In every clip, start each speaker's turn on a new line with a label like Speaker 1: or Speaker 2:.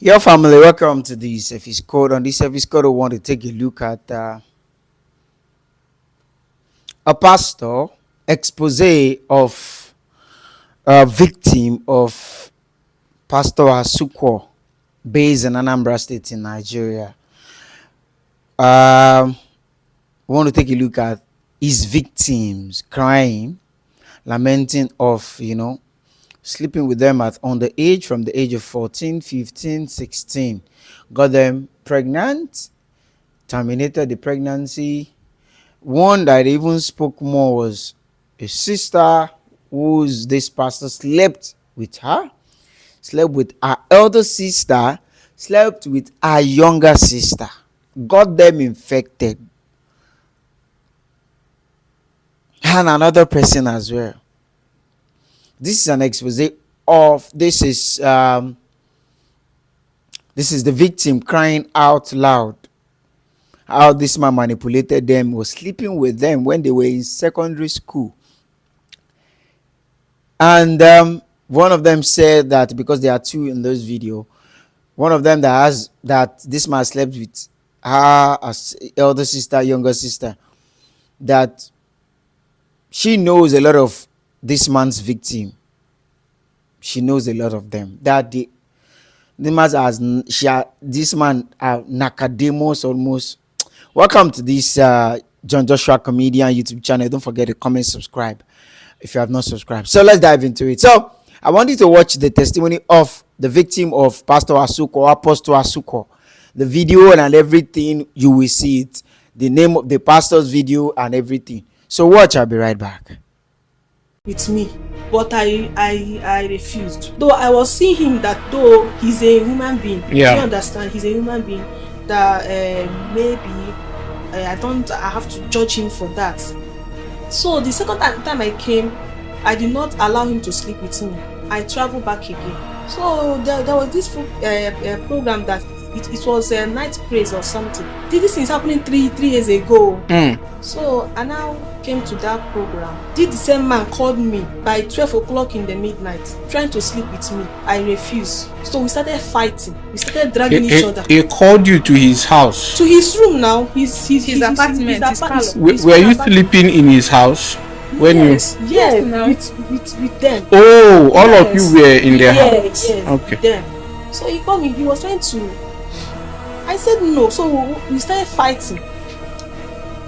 Speaker 1: Your family, welcome to the service code. On this service code, we want to take a look at a pastor expose of a victim of Pastor Asukwo, based in Anambra State in Nigeria. We want to take a look at his victims crying, lamenting of sleeping with them at on the age from the age of 14, 15, 16, got them pregnant, terminated the pregnancy. One that even spoke more was a sister whose this pastor slept with her, slept with her elder sister, slept with her younger sister, got them infected, and another person as well. This is an expose of this is the victim crying out loud how this man manipulated them, was sleeping with them when they were in secondary school. And one of them said that, because there are two in this video, one of them that this man slept with her as elder sister, younger sister, that she knows a lot of this man's victim. She knows a lot of them. That this man Nakademos almost. Welcome to this John Joshua Comedian YouTube channel. Don't forget to comment, subscribe if you have not subscribed. So let's dive into it. So I want you to watch the testimony of the victim of Pastor Asukwo, Apostle Asukwo. The video and everything, you will see it. The name of the pastor's video and everything. So watch, I'll be right back.
Speaker 2: With me, but I refused. Though I was seeing him that though he's a human being.
Speaker 3: Yeah.
Speaker 2: You understand? He's a human being that maybe I have to judge him for that. So the second time I came, I did not allow him to sleep with me. I traveled back again. So there was this program that it was a night praise or something. This is happening three years ago. So I now came to that program. The same man called me by 12 o'clock in the midnight, trying to sleep with me. I refused. So we started fighting. We started dragging each other.
Speaker 3: He called you to his house?
Speaker 2: To his room now. His
Speaker 4: apartment.
Speaker 3: Were you sleeping in his house? When
Speaker 2: yes, with them.
Speaker 3: Oh, all of you were in their house?
Speaker 2: Yes,
Speaker 3: okay.
Speaker 2: With them. So he called me. He was trying to. I said no. So we started fighting.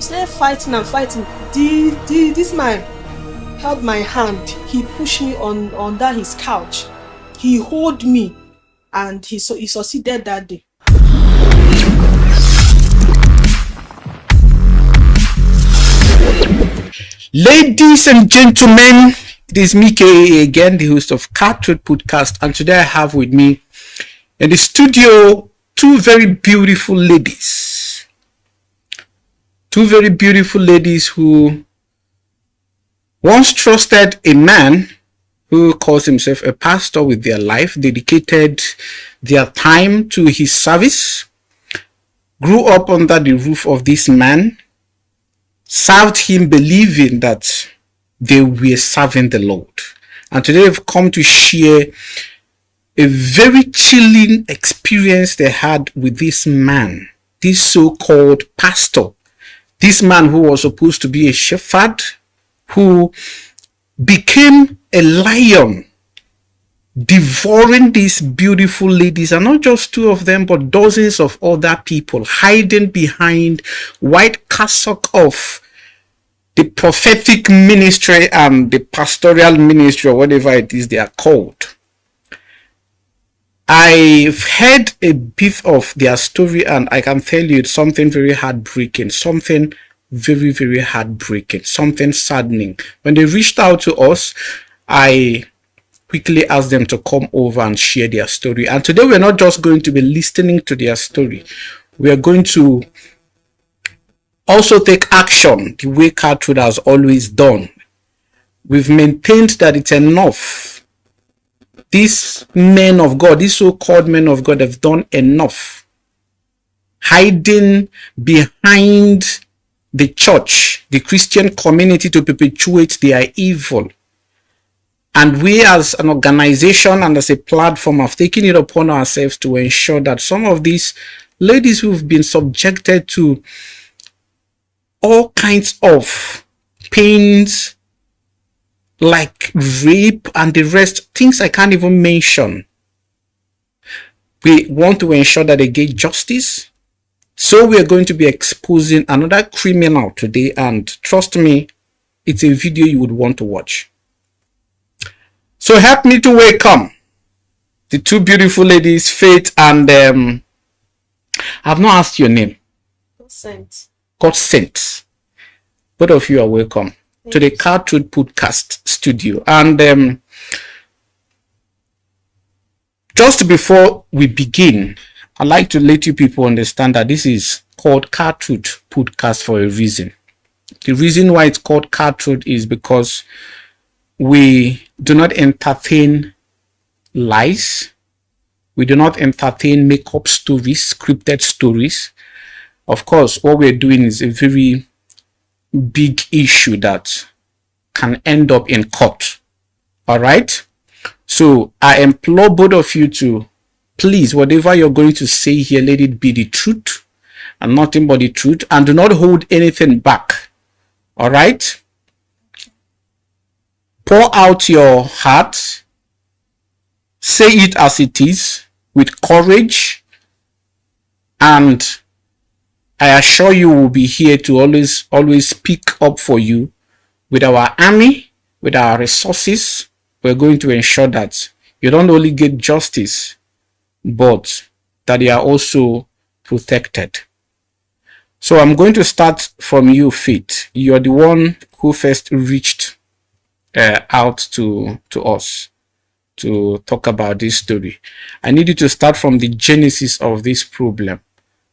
Speaker 2: Fighting. This man held my hand. He pushed me under his couch. He held me, and he succeeded that day.
Speaker 3: Ladies and gentlemen, it is me, K.A. again, the host of Cartwood Podcast, and today I have with me in the studio two very beautiful ladies. Two very beautiful ladies who once trusted a man who calls himself a pastor with their life, dedicated their time to his service, grew up under the roof of this man, served him believing that they were serving the Lord. And today they've come to share a very chilling experience they had with this man, this so-called pastor. This man who was supposed to be a shepherd, who became a lion, devouring these beautiful ladies, and not just two of them, but dozens of other people, hiding behind white cassock of the prophetic ministry and the pastoral ministry, or whatever it is they are called. I've heard a bit of their story, and I can tell you it's something very heartbreaking, something very, very heartbreaking, something saddening. When they reached out to us, I quickly asked them to come over and share their story. And today we're not just going to be listening to their story. We are going to also take action the way Cartwood has always done. We've maintained that it's enough. These men of God, these so-called men of God, have done enough hiding behind the church, the Christian community, to perpetuate their evil. And we as an organization and as a platform have taken it upon ourselves to ensure that some of these ladies who've been subjected to all kinds of pains like rape and the rest, things I can't even mention, we want to ensure that they get justice. So we are going to be exposing another criminal today, and trust me, it's a video you would want to watch. So help me to welcome the two beautiful ladies, Faith and I've not asked your name.
Speaker 2: Consent.
Speaker 3: God sent. Both of you are welcome to the Cartrude Podcast Studio. And just before we begin, I'd like to let you people understand that this is called Cartrude Podcast for a reason. The reason why it's called Cartrude is because we do not entertain lies. We do not entertain make-up stories, scripted stories. Of course, what we're doing is a very big issue that can end up in court. All right? So I implore both of you to please, whatever you're going to say here, let it be the truth and nothing but the truth, and do not hold anything back. All right? Pour out your heart. Say it as it is with courage, and I assure you we'll be here to always speak up for you with our army, with our resources. We're going to ensure that you don't only get justice, but that you are also protected. So I'm going to start from you, Faith. You're the one who first reached out to us to talk about this story. I need you to start from the genesis of this problem.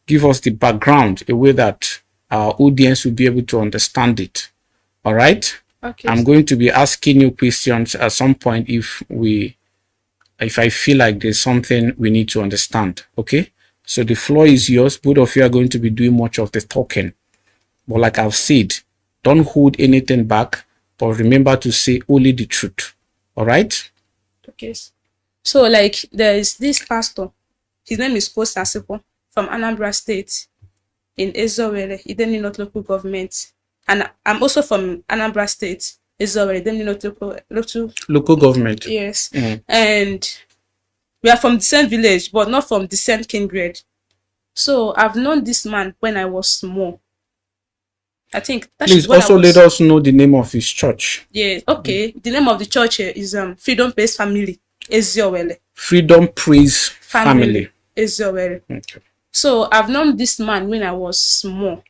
Speaker 3: Give us the background, a way that our audience will be able to understand it. All right?
Speaker 2: Okay.
Speaker 3: I'm going to be asking you questions at some point if I feel like there's something we need to understand. Okay? So the floor is yours. Both of you are going to be doing much of the talking. But like I've said, don't hold anything back, but remember to say only the truth. All right?
Speaker 2: Okay. So, like, there is this pastor. His name is Kosi Asipo from Anambra State in Ezowere, Idemili North Local Government. And I'm also from Anambra State, Ezowere, Idemili North
Speaker 3: Local government.
Speaker 2: Yes. And we are from the same village, but not from the same kindred. So I've known this man when I was small. I think that
Speaker 3: Please also let us know the name of his church.
Speaker 2: Yeah, okay. The name of the church is Freedom Praise Family, Eziowele.
Speaker 3: Freedom Praise Family.
Speaker 2: Eziowele.
Speaker 3: Okay.
Speaker 2: So I've known this man when I was small.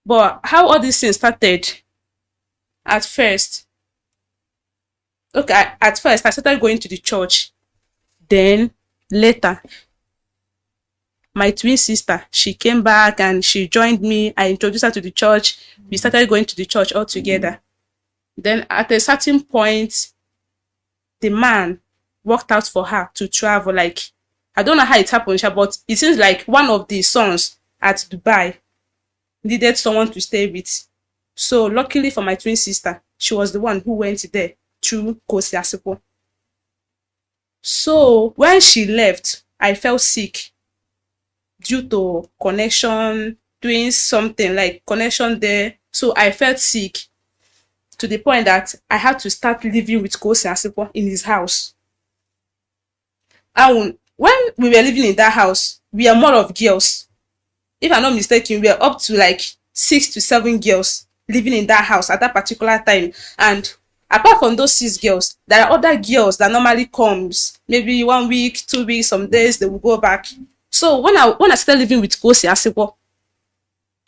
Speaker 2: But how all these things started at first. Okay, at first I started going to the church. Then later, my twin sister, she came back and she joined me. I introduced her to the church. We started going to the church all together. Then at a certain point, the man worked out for her to travel. Like, I don't know how it happened, but it seems like one of the sons at Dubai needed someone to stay with. So luckily for my twin sister, she was the one who went there through Kosi Asipo. So when she left, I felt sick due to connection, doing something like connection there. So I felt sick to the point that I had to start living with Kosi Asipo in his house. And when we were living in that house, we are more of girls. If I'm not mistaken, we are up to like 6 to 7 girls living in that house at that particular time. And apart from those 6 girls, there are other girls that normally comes, maybe 1 week, 2 weeks, some days they will go back. So when I started living with Kosi Asipo,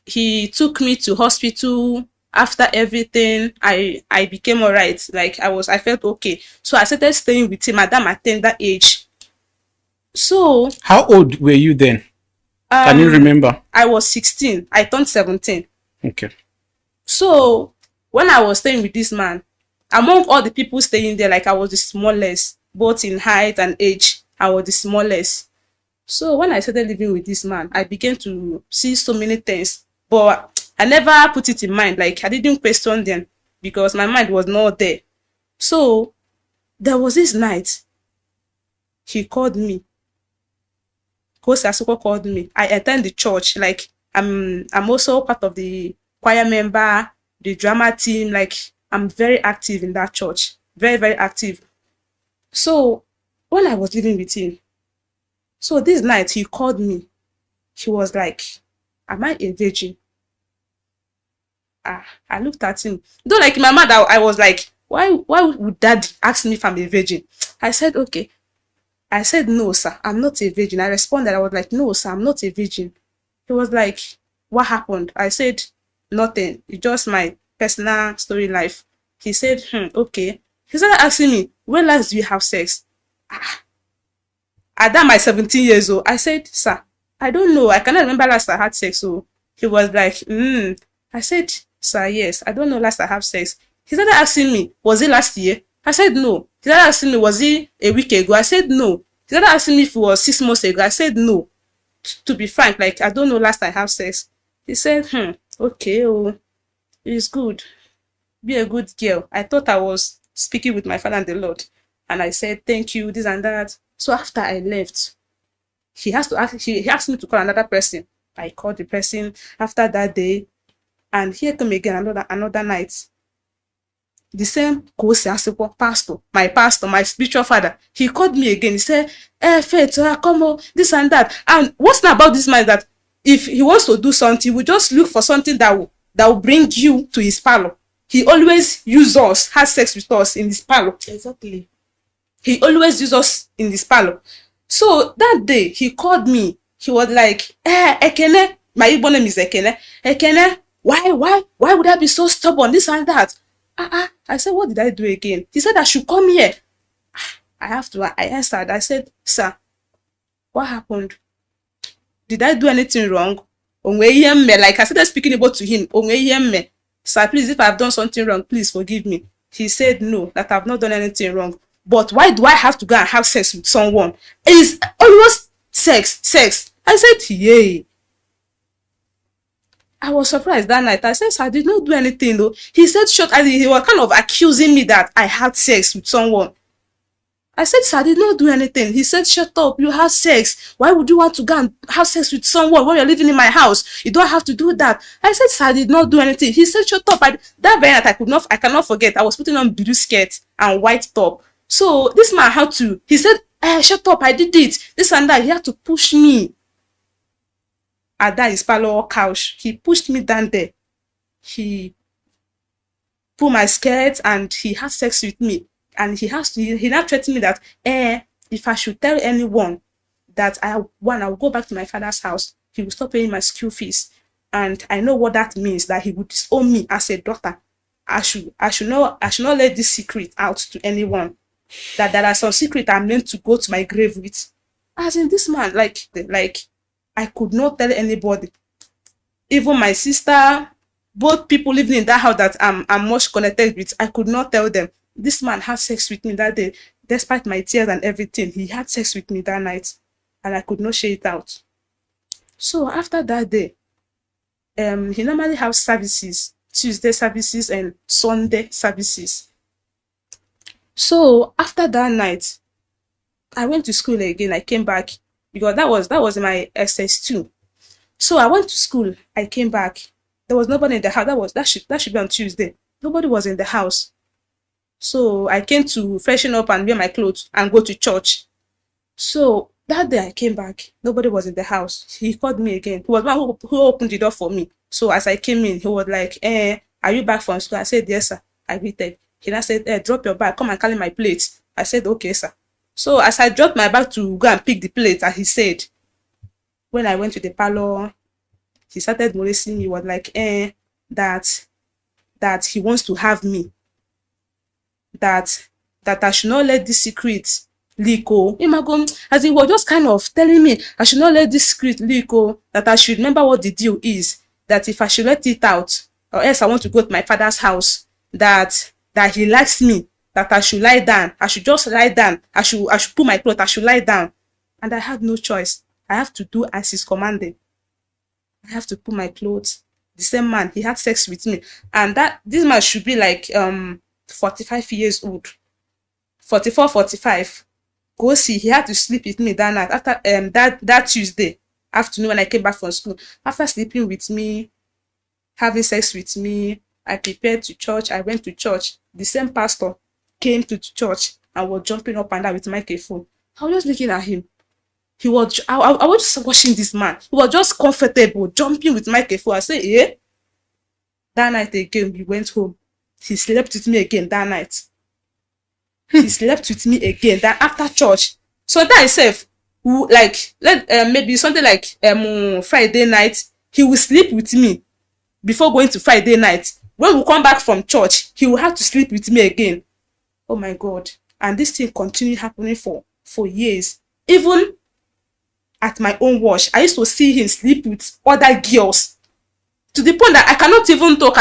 Speaker 2: he took me to hospital. After everything, I became alright. Like I felt okay. So I started staying with him at that tender age. So
Speaker 3: how old were you then? Can you remember?
Speaker 2: I was 16. I turned 17.
Speaker 3: Okay.
Speaker 2: So when I was staying with this man, among all the people staying there, like I was the smallest, both in height and age. I was the smallest. So when I started living with this man, I began to see so many things, but I never put it in mind. Like I didn't question them because my mind was not there. So there was this night he called me. Kosi Asuko called me. I attend the church. Like I'm also part of the choir member, the drama team. Like I'm very active in that church. Very, very active. So when I was living with him, so this night he called me. He was like, "Am I a virgin?" I looked at him. Though like in my mind, I was like, why would dad ask me if I'm a virgin? I said, okay. I said, no, sir, I'm not a virgin. I responded, I was like, no, sir, I'm not a virgin. He was like, what happened? I said, nothing. It's just my personal story life. He said, okay. He started asking me, when last do you have sex? At that my 17 years old, I said, sir, I don't know. I cannot remember last I had sex. So he was like, I said, sir, yes, I don't know last I have sex. He started asking me, was it last year? I said, no. He started asking me, was it a week ago? I said, no. He started asking me if it was 6 months ago. I said, no. To be frank, like, I don't know last I have sex. He said, okay, oh, it's good. Be a good girl. I thought I was speaking with my father and the Lord. And I said, thank you, this and that. So after I left, he asked me to call another person. I called the person after that day. And here come again another night. The same pastor, my spiritual father, he called me again. He said, Faith, come on, this and that. And what's not about this man that if he wants to do something, he will just look for something that will bring you to his parlor. He always use us, has sex with us in his parlor.
Speaker 1: Exactly.
Speaker 2: He always use us in his parlor. So that day, he called me. He was like, Ekene, my Igbo name is Ekene. Ekene, why would I be so stubborn? This and that. I said, what did I do again? He said I should come here. I answered. I said, sir, what happened? Did I do anything wrong? Like I started speaking about to him. Sir, please, if I've done something wrong, please forgive me. He said no, that I've not done anything wrong. But why do I have to go and have sex with someone? It's almost sex. I said, yay. I was surprised that night. I said, sir, I did not do anything though. He said, he was kind of accusing me that I had sex with someone. I said, sir, I did not do anything. He said, shut up, you have sex. Why would you want to go and have sex with someone when you're living in my house? You don't have to do that. I said, sir, I did not do anything. He said, shut up. That very night, I cannot forget. I was putting on blue skirt and white top. So this man had to, he said, shut up, I did it. This and that. He had to push me. At that his parlor couch. He pushed me down there. He pulled my skirt and he had sex with me. And he now threatened me that if I should tell anyone that I will go back to my father's house, he will stop paying my school fees. And I know what that means, that he would disown me as a daughter. I should not let this secret out to anyone. That there are some secret I'm meant to go to my grave with. As in this man, like I could not tell anybody. Even my sister, both people living in that house that I'm much connected with, I could not tell them. This man had sex with me that day. Despite my tears and everything, he had sex with me that night. And I could not share it out. So after that day, he normally has services, Tuesday services and Sunday services. So after that night, I went to school again. I came back because that was my SS2. So I went to school. I came back. There was nobody in the house. That should be on Tuesday. Nobody was in the house. So I came to freshen up and wear my clothes and go to church. So that day I came back. Nobody was in the house. He called me again. He was the one who opened the door for me. So as I came in, he was like, are you back from school? I said, yes, sir. I greeted. He now said, drop your bag. Come and carry my plate. I said, okay, sir. So as I dropped my bag to go and pick the plate, as he said, when I went to the parlor, he started molesting me. He was like, that he wants to have me. That I should not let this secret leak. As he was just kind of telling me I should not let this secret leak. That I should remember what the deal is. That if I should let it out, or else I want to go to my father's house. That he likes me. That I should lie down. I should just lie down. I should put my clothes. I should lie down. And I had no choice. I have to do as he's commanded. I have to put my clothes. The same man, he had sex with me. And this man should be like 45 years old, 44, 45. Go see, he had to sleep with me that night after that Tuesday afternoon when I came back from school. After sleeping with me, having sex with me, I prepared to church. I went to church. The same pastor came to church and was jumping up and down with microphone. I was just looking at him. I was just watching this man. He was just comfortable, jumping with microphone. I said, eh? That night again, we went home. He slept with me again that night. He slept with me again that after church. So that itself, like maybe something like Friday night, he will sleep with me before going to Friday night. When we come back from church, he will have to sleep with me again. Oh my God. And this thing continued happening for years. Even at my own watch, I used to see him sleep with other girls to the point that I cannot even talk.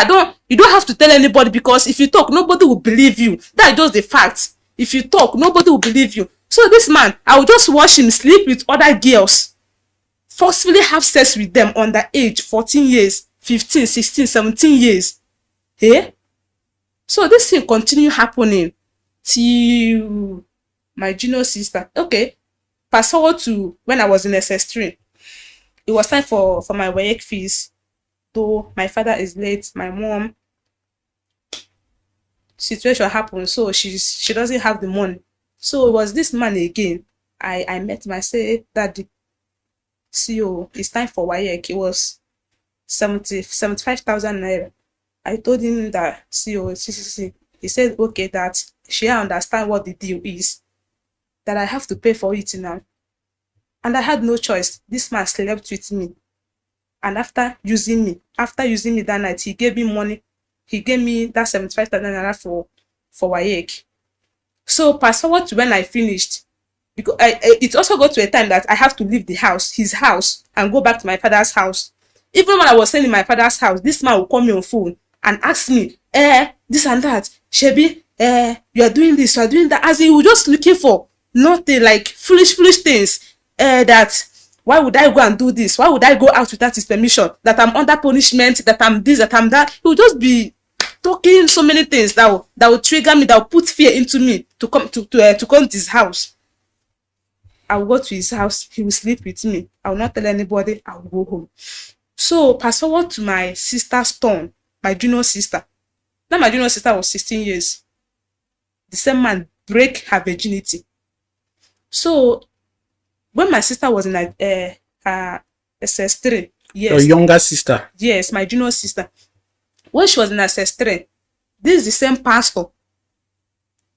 Speaker 2: You don't have to tell anybody, because if you talk, nobody will believe you. That's just the fact. If you talk, nobody will believe you. So this man, I would just watch him sleep with other girls, forcefully have sex with them under age 14 years, 15, 16, 17 years. Eh? So this thing continued happening till my junior sister. Okay, fast forward to when I was in SS3. It was time for my WAEC fees. Though my father is late, my mom situation happened, so she doesn't have the money. So it was this man again. I met him. I said, Daddy, CEO, it's time for WAEC. It was 75,000 naira. I told him that CEO, see. He said, okay, that she understand what the deal is, that I have to pay for it now. And I had no choice. This man slept with me. And after using me that night, he gave me money. He gave me that 75,000 naira for WAEC. So fast forward to when I finished, because it also got to a time that I have to leave his house, and go back to my father's house. Even when I was staying in my father's house, this man would call me on phone and ask me, this and that, Shebi, you are doing this, you are doing that. As he was just looking for nothing, like foolish things, that why would I go and do this? Why would I go out without his permission? That I'm under punishment, that I'm this, that I'm that. He would just be talking so many things that will trigger me, that will put fear into me to come to his house. I will go to his house. He will sleep with me. I will not tell anybody. I will go home. So fast forward to my sister's turn, my junior sister. Now my junior sister was 16 years. The same man break her virginity. So when my sister was in SS3, yes.
Speaker 3: Your younger sister?
Speaker 2: Yes, my junior sister. When she was in SS3, this is the same pastor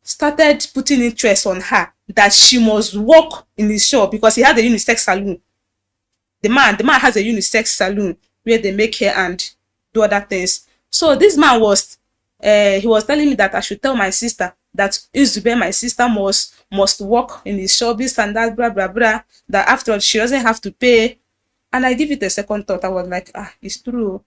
Speaker 2: started putting interest on her that she must work in his shop, because he had a unisex salon. The man has a unisex salon where they make hair and do other things. So this man was he was telling me that I should tell my sister that Izube, my sister, must work in his shop, this and that, blah blah blah, that after all she doesn't have to pay. And I give it a second thought. I was like, it's true.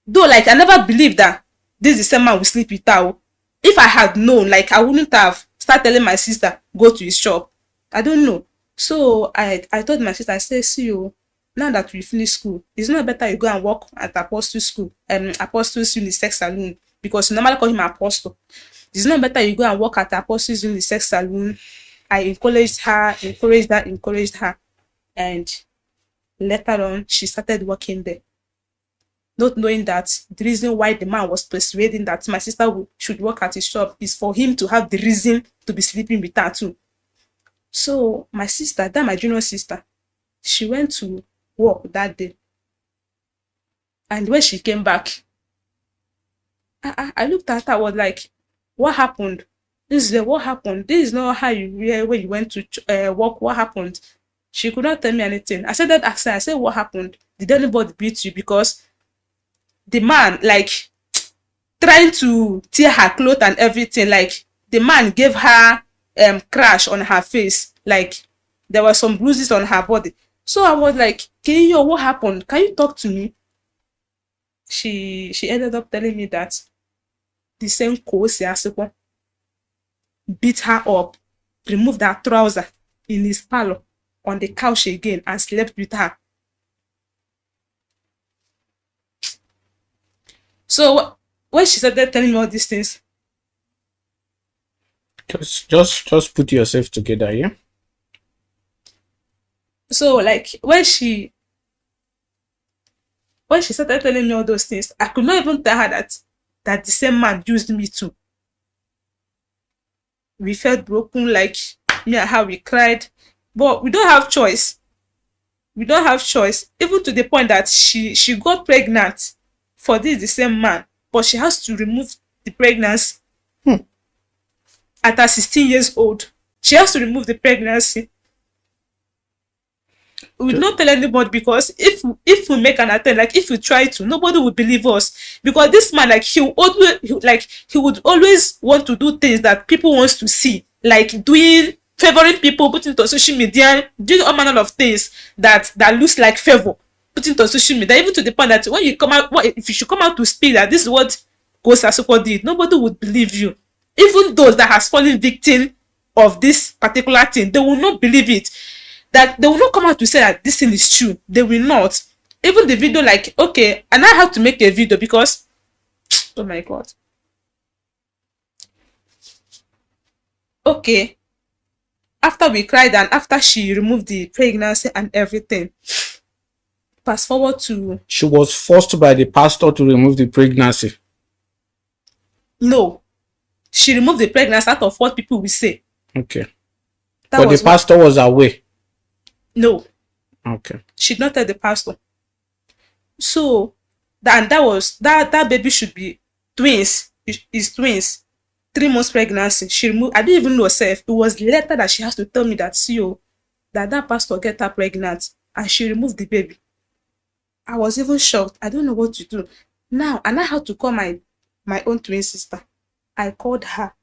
Speaker 2: Though, like, I never believed that this is the same man will sleep with her. If I had known, like, I wouldn't have started telling my sister, go to his shop. I don't know. So I told my sister, I said, see you, now that we finish school, it's not better you go and work at Apostle's school, Apostle's unisex salon, because you normally call him Apostle. It's not better you go and work at Apostle's unisex salon. I encouraged her, and later on, she started working there. Not knowing that the reason why the man was persuading that my sister should work at his shop is for him to have the reason to be sleeping with her too. So my sister, my junior sister, she went to work that day. And when she came back, I looked at her, I was like, what happened? What happened? This is not how you were when you went to work. What happened? She could not tell me anything. I said, what happened? Did anybody beat you? Because the man, like, trying to tear her clothes and everything, like, the man gave her crash on her face, like, there were some bruises on her body. So I was like, Kenyo, what happened? Can you talk to me? She ended up telling me that the same Kosi beat her up, removed her trouser in his parlor on the couch again, and slept with her. So when she started telling me all these things,
Speaker 3: Just put yourself together, yeah?
Speaker 2: So like when she started telling me all those things, I could not even tell her that the same man used me too. We felt broken, like me and her, we cried, but we don't have choice. We don't have choice, even to the point that she got pregnant for this the same man, but she has to remove the pregnancy at her 16 years old. She has to remove the pregnancy. We will not tell anybody, because if we make an attempt, like if we try to, nobody will believe us, because this man, like he would always want to do things that people wants to see, like doing favoring people, putting it on social media, doing all manner of things that looks like favor, putting it on social media, even to the point that when you come out, if you should come out to speak that this is what Ghost Asoko did, nobody would believe you. Even those that has fallen victim of this particular thing, they will not believe it, that they will not come out to say that this thing is true. They will not. Even the video, like, okay, and I have to make a video because, oh my God. Okay, after we cried and after she removed the pregnancy and everything, fast forward to,
Speaker 3: She was forced by the pastor to remove the pregnancy.
Speaker 2: no, she removed the pregnancy out of what people will say.
Speaker 3: Okay.
Speaker 2: That
Speaker 3: But the
Speaker 2: was what,
Speaker 3: pastor was away.
Speaker 2: no,
Speaker 3: Okay.
Speaker 2: she did not tell the pastor. So that baby should be twins. Is twins. 3 months pregnancy. She removed. I didn't even know herself. It was later that she has to tell me that, see, oh, that pastor get her pregnant and she removed the baby. I was even shocked. I don't know what to do now, and I had to call my own twin sister. I called her.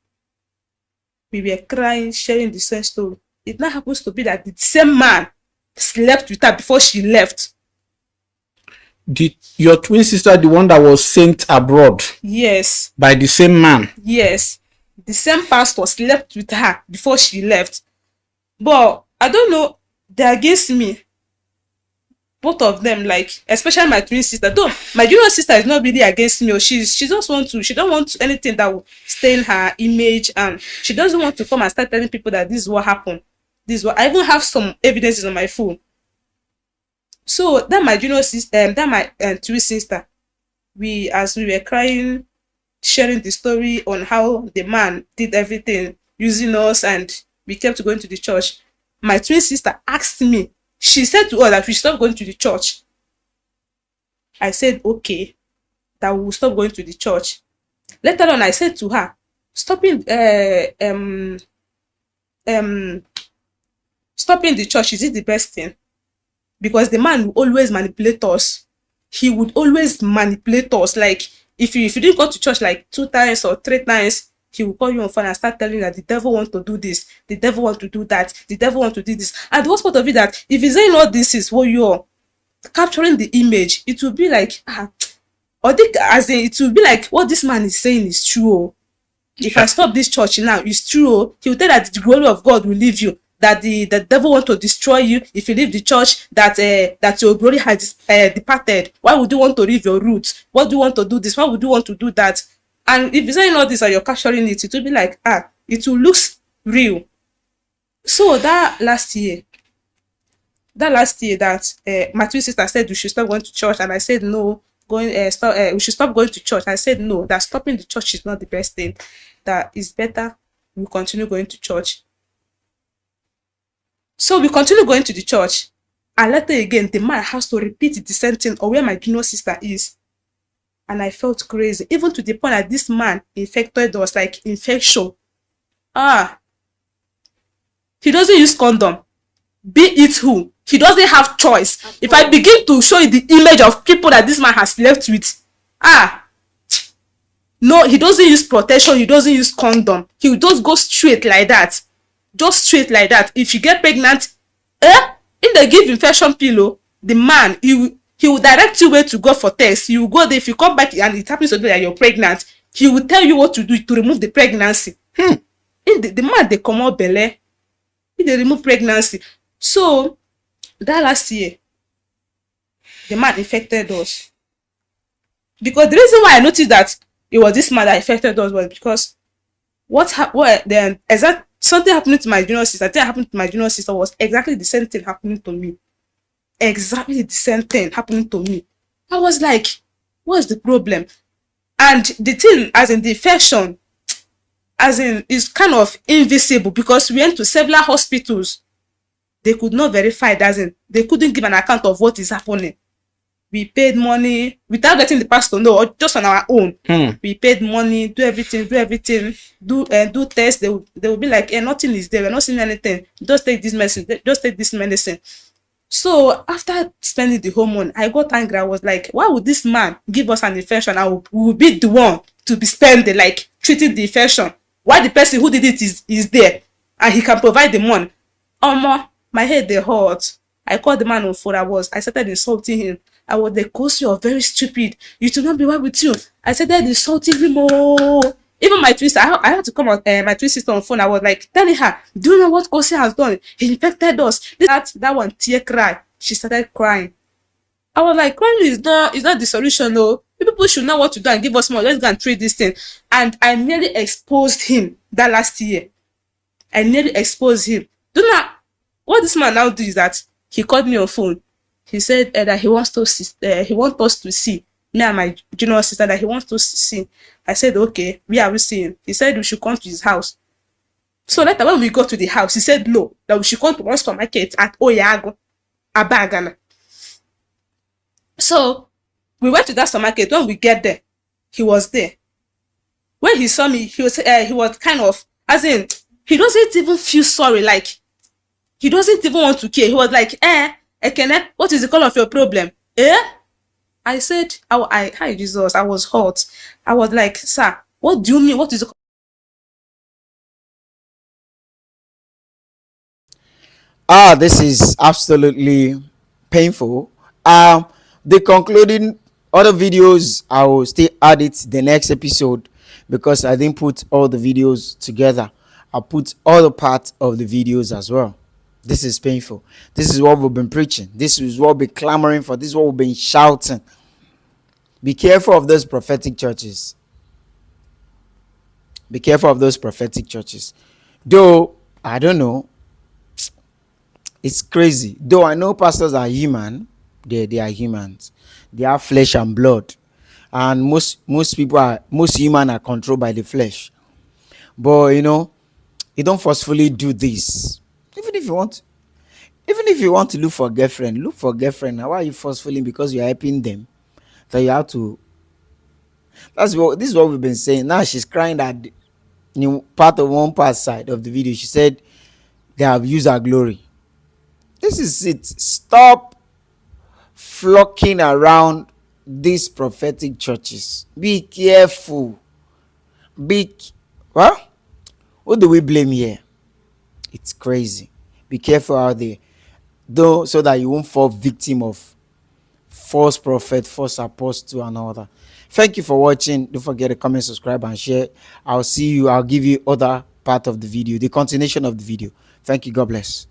Speaker 2: We were crying, sharing the same story. It now happens to be that the same man slept with her before she left.
Speaker 3: Your twin sister, the one that was sent abroad
Speaker 2: Yes.
Speaker 3: by the same man?
Speaker 2: Yes. The same pastor slept with her before she left. But I don't know, they're against me. Both of them, like, especially my twin sister. Though my junior sister is not really against me. Or she just want to, she don't want anything that will stain her image, and she doesn't want to come and start telling people that this is what happened. This is what, I even have some evidences on my phone. So that my junior sister, that my twin sister, as we were crying, sharing the story on how the man did everything using us, and we kept going to the church. My twin sister asked me, she said to us that we stop going to the church. I said, okay, that we will stop going to the church. Later on, I said to her, stopping the church, is it the best thing? Because the man will always manipulate us. He would always manipulate us. Like, if you didn't go to church like 2 times or 3 times, he will call you on phone and start telling you that the devil wants to do this, the devil wants to do that, the devil wants to do this. And the worst part of it, that if he's saying all this is what you're capturing the image, it will be like, it will be like what this man is saying is true. If I stop this church now, it's true. He will tell that the glory of God will leave you, that the devil want to destroy you if you leave the church, that your glory has departed. Why would you want to leave your roots? What do you want to do this? Why would you want to do that? And if you're saying all this and you're capturing it, it will be like, it will look real. So that last year that my twin sister said we should stop going to church, and I said no, we should stop going to church. I said no, that stopping the church is not the best thing, that is better we continue going to church. So we continue going to the church, and later again the man has to repeat the same thing or where my junior sister is. And I felt crazy, even to the point that this man infected us, like infection. He doesn't use condom. Be it who, he doesn't have choice. If I begin to show you the image of people that this man has slept with, no, he doesn't use protection, he doesn't use condom. He will just go straight like that. Just straight like that. If you get pregnant, if they give infection pillow, the man, he will direct you where to go for test. You will go there. If you come back and it happens to be that you're pregnant, he will tell you what to do to remove the pregnancy. The man, they come out belly, they remove pregnancy. So that last year, the man infected us. Because the reason why I noticed that it was this man that infected us was because What then exact something happening to my junior sister, thing happened to my junior sister was exactly the same thing happening to me. Exactly the same thing happening to me. I was like, what's the problem? And the thing, as in the infection, as in, is kind of invisible because we went to several hospitals. They could not verify it, as in, they couldn't give an account of what is happening. We paid money without letting the pastor know, or just on our own. We paid money, do everything, do tests. They will be like, nothing is there, we're not seeing anything. Just take this medicine, just take this medicine. So after spending the whole money, I got angry. I was like, why would this man give us an infection? We will be the one to be spending, like treating the infection. Why the person who did it is there and he can provide the money? My head they hurt. I called the man on phone. I started insulting him. I was like, "Coach, you're very stupid. You should not be well with you." I started insulting him. Oh, even my twin sister, I had to come on my twin sister on phone. I was like telling her, "Do you know what Kosi has done? He infected us." That one tear cry. She started crying. I was like, crying is not the solution. No, people should know what to do and give us more. Let's go and treat this thing. And I nearly exposed him that last year. I nearly exposed him. Do not. What this man now do is that he called me on phone. He said that he wants us to see me and my junior sister, that he wants us to see. I said, okay, where are we seeing? He said we should come to his house. So later when we got to the house, he said no, that we should come to one supermarket at Oyago, Abagana. So we went to that supermarket. When we get there, he was there. When he saw me, he was kind of, as in, he doesn't even feel sorry. Like, he doesn't even want to care. He was like, Ekene, what is the cause of your problem? I said, hi Jesus, I was hurt. I was like, sir, what do you mean? What is the
Speaker 1: This is absolutely painful. The concluding other videos, I will still add it the next episode because I didn't put all the videos together. I put all the parts of the videos as well. This is painful. This is what we've been preaching. This is what we've been clamoring for. This is what we've been shouting. Be careful of those prophetic churches. Be careful of those prophetic churches. Though, I don't know. It's crazy. Though I know pastors are human. They are humans. They have flesh and blood. And most human are controlled by the flesh. But you don't forcefully do this. Even if you want to look for a girlfriend, look for a girlfriend. Now, why are you forcefully? Because you're helping them. So you have to. This is what we've been saying. Now she's crying that part of one part side of the video. She said they have used her glory. This is it. Stop flocking around these prophetic churches. Be careful. What? Who do we blame here? It's crazy. Be careful out there, though, so that you won't fall victim of false prophet, false apostle, and all that. Thank you for watching. Don't forget to comment, subscribe, and share. I'll give you other part of the video, the continuation of the video. Thank you. God bless.